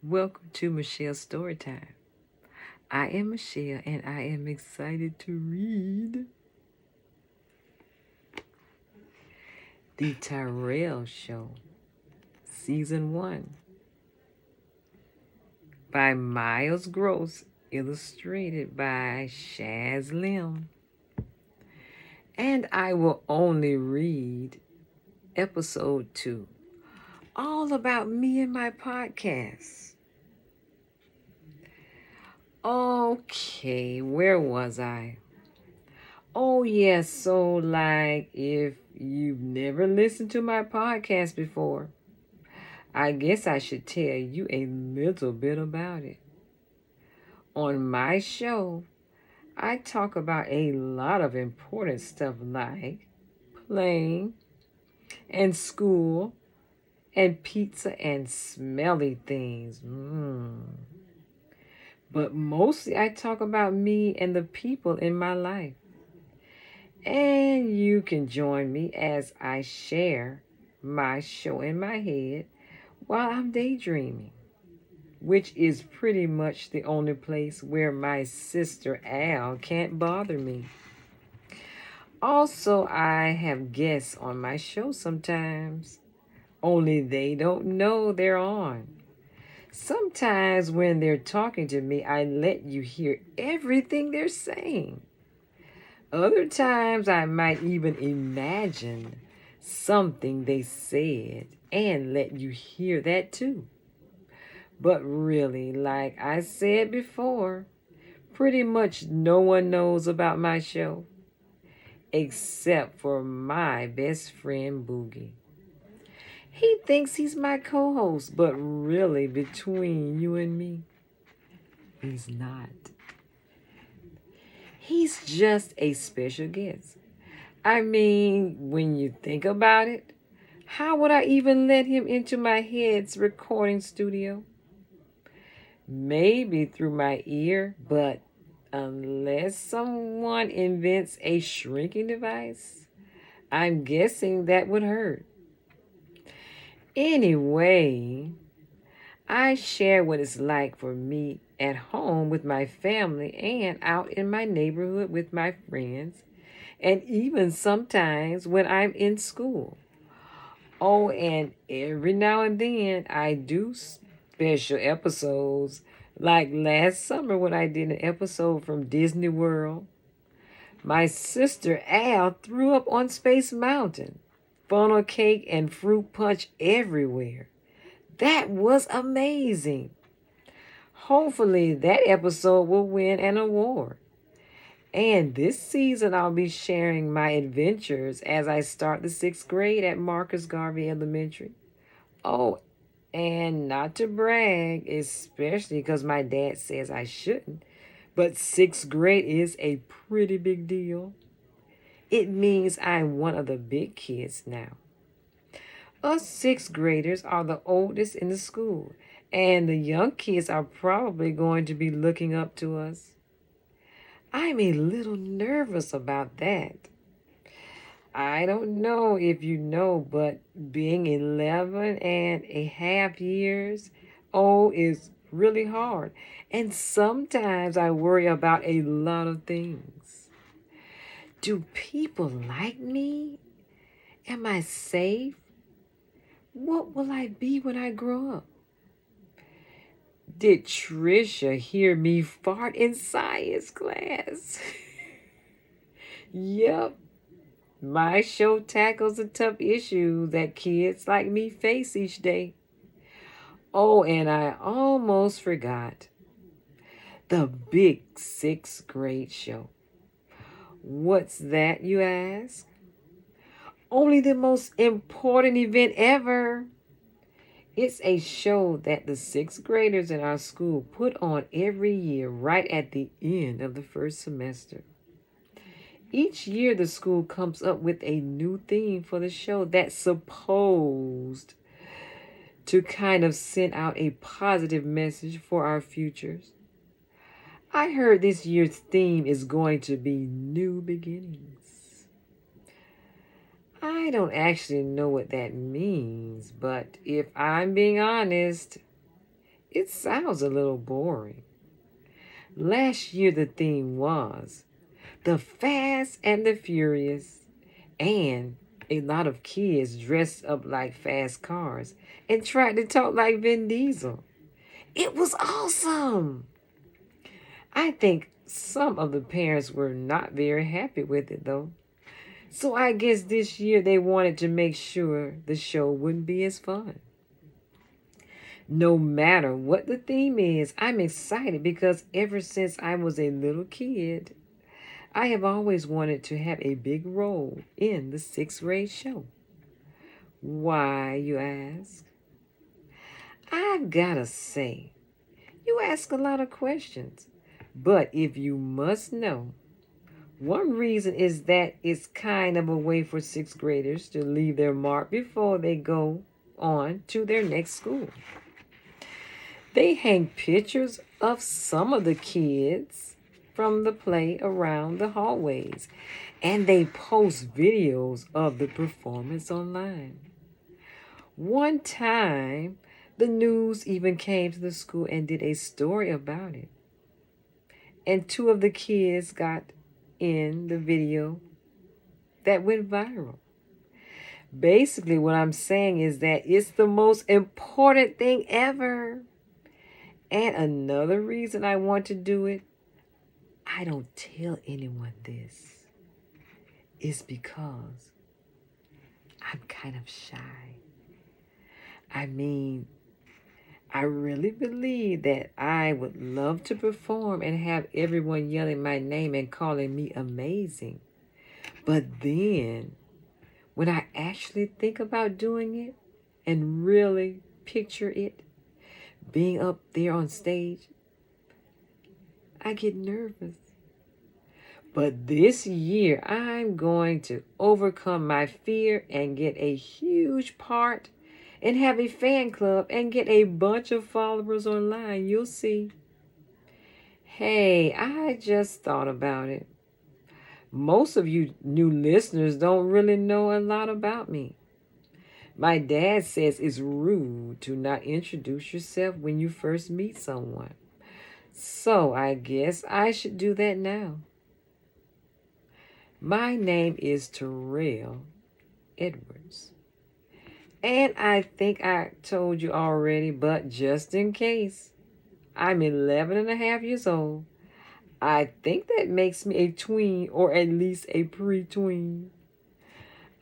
Welcome to Michelle's Storytime. I am Michelle and I am excited to read The TYRELL Show, Season 1 by Miles Gross, illustrated by Shaz Lim. And I will only read Episode 2, all about me and my podcast. Okay, where was I? Oh, yes. So, if you've never listened to my podcast before, I guess I should tell you a little bit about it. On my show, I talk about a lot of important stuff like playing and school and pizza and smelly things. But mostly I talk about me and the people in my life. And you can join me as I share my show in my head while I'm daydreaming, which is pretty much the only place where my sister Al can't bother me. Also, I have guests on my show sometimes, only they don't know they're on. Sometimes when they're talking to me, I let you hear everything they're saying. Other times, I might even imagine something they said and let you hear that too. But really, like I said before, pretty much no one knows about my show except for my best friend Boogie. He thinks he's my co-host, but really, between you and me, he's not. He's just a special guest. I mean, when you think about it, how would I even let him into my head's recording studio? Maybe through my ear, but unless someone invents a shrinking device, I'm guessing that would hurt. Anyway, I share what it's like for me at home with my family and out in my neighborhood with my friends, and even sometimes when I'm in school. Oh, and every now and then I do special episodes, like last summer when I did an episode from Disney World. My sister Al threw up on Space Mountain, funnel cake and fruit punch everywhere. That was amazing. Hopefully, that episode will win an award. And this season, I'll be sharing my adventures as I start the 6th grade at Marcus Garvey Elementary. Oh, and not to brag, especially because my dad says I shouldn't, but 6th grade is a pretty big deal. It means I'm one of the big kids now. Us 6th graders are the oldest in the school, and the young kids are probably going to be looking up to us. I'm a little nervous about that. I don't know if you know, but being 11 and a half years old is really hard. And sometimes I worry about a lot of things. Do people like me? Am I safe? What will I be when I grow up? Did Trisha hear me fart in science class? Yep. My show tackles the tough issues that kids like me face each day. Oh, and I almost forgot. The big 6th grade show. What's that, you ask? Only the most important event ever. It's a show that the 6th graders in our school put on every year right at the end of the first semester. Each year, the school comes up with a new theme for the show that's supposed to kind of send out a positive message for our futures. I heard this year's theme is going to be new beginnings. I don't actually know what that means, but if I'm being honest, It sounds a little boring. Last year, the theme was the Fast and the Furious, and a lot of kids dressed up like fast cars and tried to talk like Vin Diesel. It was awesome. I think some of the parents were not very happy with it though. So I guess this year they wanted to make sure the show wouldn't be as fun. No matter what the theme is, I'm excited because ever since I was a little kid, I have always wanted to have a big role in the sixth grade show. Why, you ask? I've gotta say, you ask a lot of questions. But if you must know, one reason is that it's kind of a way for sixth graders to leave their mark before they go on to their next school. They hang pictures of some of the kids from the play around the hallways, and they post videos of the performance online. One time, the news even came to the school and did a story about it. And two of the kids got in the video that went viral. Basically, what I'm saying is that it's the most important thing ever. And another reason I want to do it, I don't tell anyone this, is because I'm kind of shy. I mean, I really believe that I would love to perform and have everyone yelling my name and calling me amazing. But then, when I actually think about doing it and really picture it, being up there on stage, I get nervous. But this year, I'm going to overcome my fear and get a huge part and have a fan club and get a bunch of followers online. You'll see. Hey, I just thought about it. Most of you new listeners don't really know a lot about me. My dad says it's rude to not introduce yourself when you first meet someone. So I guess I should do that now. My name is TYRELL Edwards. And I think I told you already, but just in case, I'm 11 and a half years old. I think that makes me a tween or at least a pre-tween.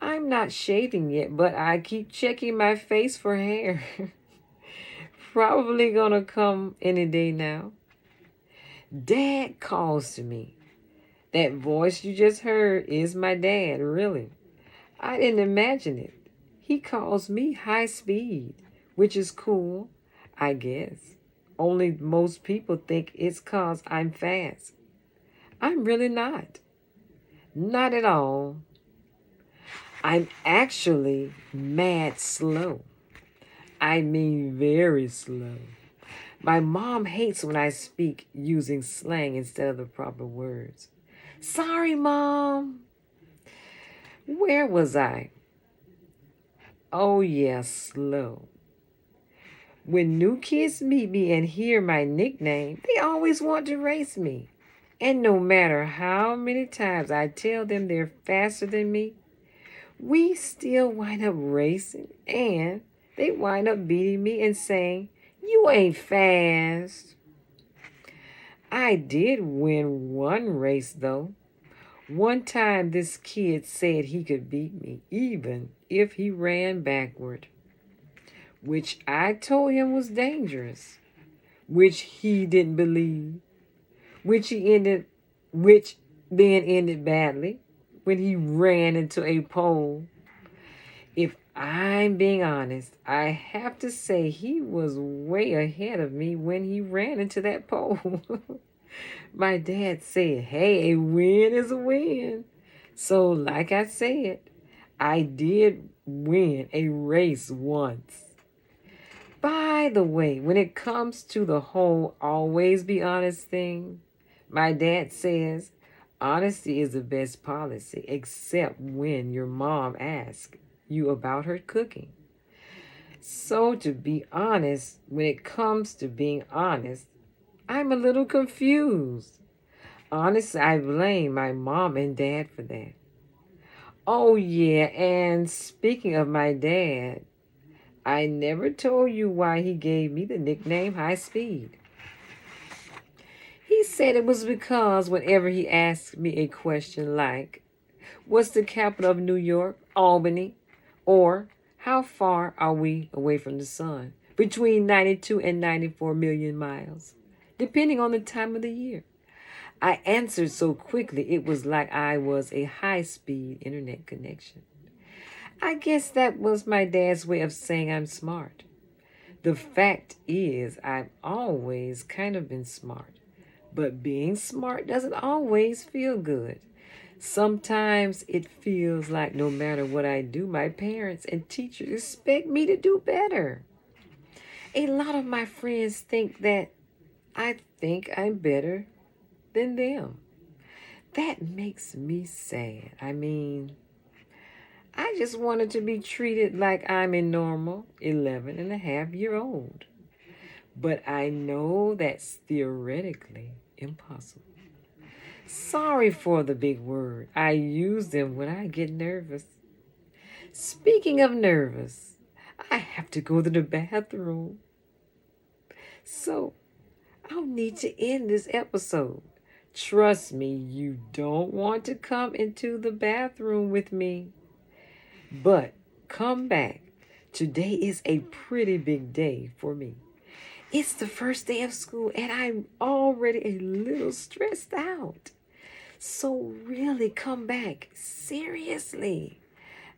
I'm not shaving yet, but I keep checking my face for hair. Probably gonna come any day now. Dad calls to me. That voice you just heard is my dad, really. I didn't imagine it. He calls me high speed, which is cool, I guess. Only most people think it's 'cause I'm fast. I'm really not. Not at all. I'm actually mad slow. I mean very slow. My mom hates when I speak using slang instead of the proper words. Sorry, Mom. Where was I? Oh, yeah, slow. When new kids meet me and hear my nickname, they always want to race me. And no matter how many times I tell them they're faster than me, we still wind up racing and they wind up beating me and saying, "You ain't fast." I did win one race though. One time this kid said he could beat me even if he ran backward, which I told him was dangerous, which he didn't believe, which then ended badly when he ran into a pole. If I'm being honest, I have to say he was way ahead of me when he ran into that pole. My dad said, hey, a win is a win. So, like I said, I did win a race once. By the way, when it comes to the whole always be honest thing, my dad says honesty is the best policy, except when your mom asks you about her cooking. So, to be honest, when it comes to being honest, I'm a little confused. Honestly, I blame my mom and dad for that. Oh, yeah, and speaking of my dad, I never told you why he gave me the nickname High Speed. He said it was because whenever he asked me a question like, what's the capital of New York? Albany. Or, how far are we away from the sun? Between 92 and 94 million miles, depending on the time of the year. I answered so quickly it was like I was a high-speed internet connection. I guess that was my dad's way of saying I'm smart. The fact is, I've always kind of been smart. But being smart doesn't always feel good. Sometimes it feels like no matter what I do, my parents and teachers expect me to do better. A lot of my friends think that I think I'm better than them. That makes me sad. I mean, I just wanted to be treated like I'm a normal 11-and-a-half-year-old. But I know that's theoretically impossible. Sorry for the big word. I use them when I get nervous. Speaking of nervous, I have to go to the bathroom. So I'll need to end this episode. Trust me, you don't want to come into the bathroom with me. But come back. Today is a pretty big day for me. It's the first day of school and I'm already a little stressed out. So really come back. Seriously.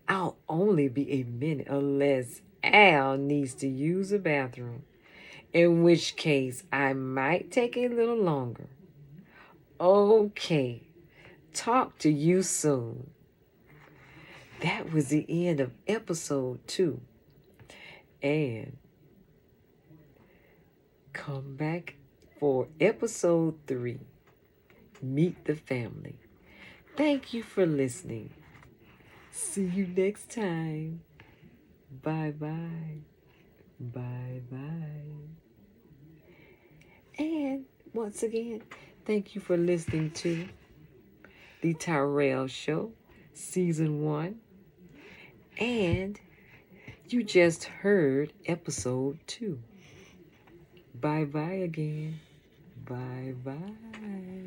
I'll only be a minute unless Al needs to use the bathroom. In which case I might take a little longer. Okay. Talk to you soon. That was the end of episode 2. And come back for episode 3. Meet the family. Thank you for listening. See you next time. Bye-bye. Bye-bye. And once again, thank you for listening to the TYRELL Show, Season 1. And you just heard episode 2. Bye-bye again. Bye-bye.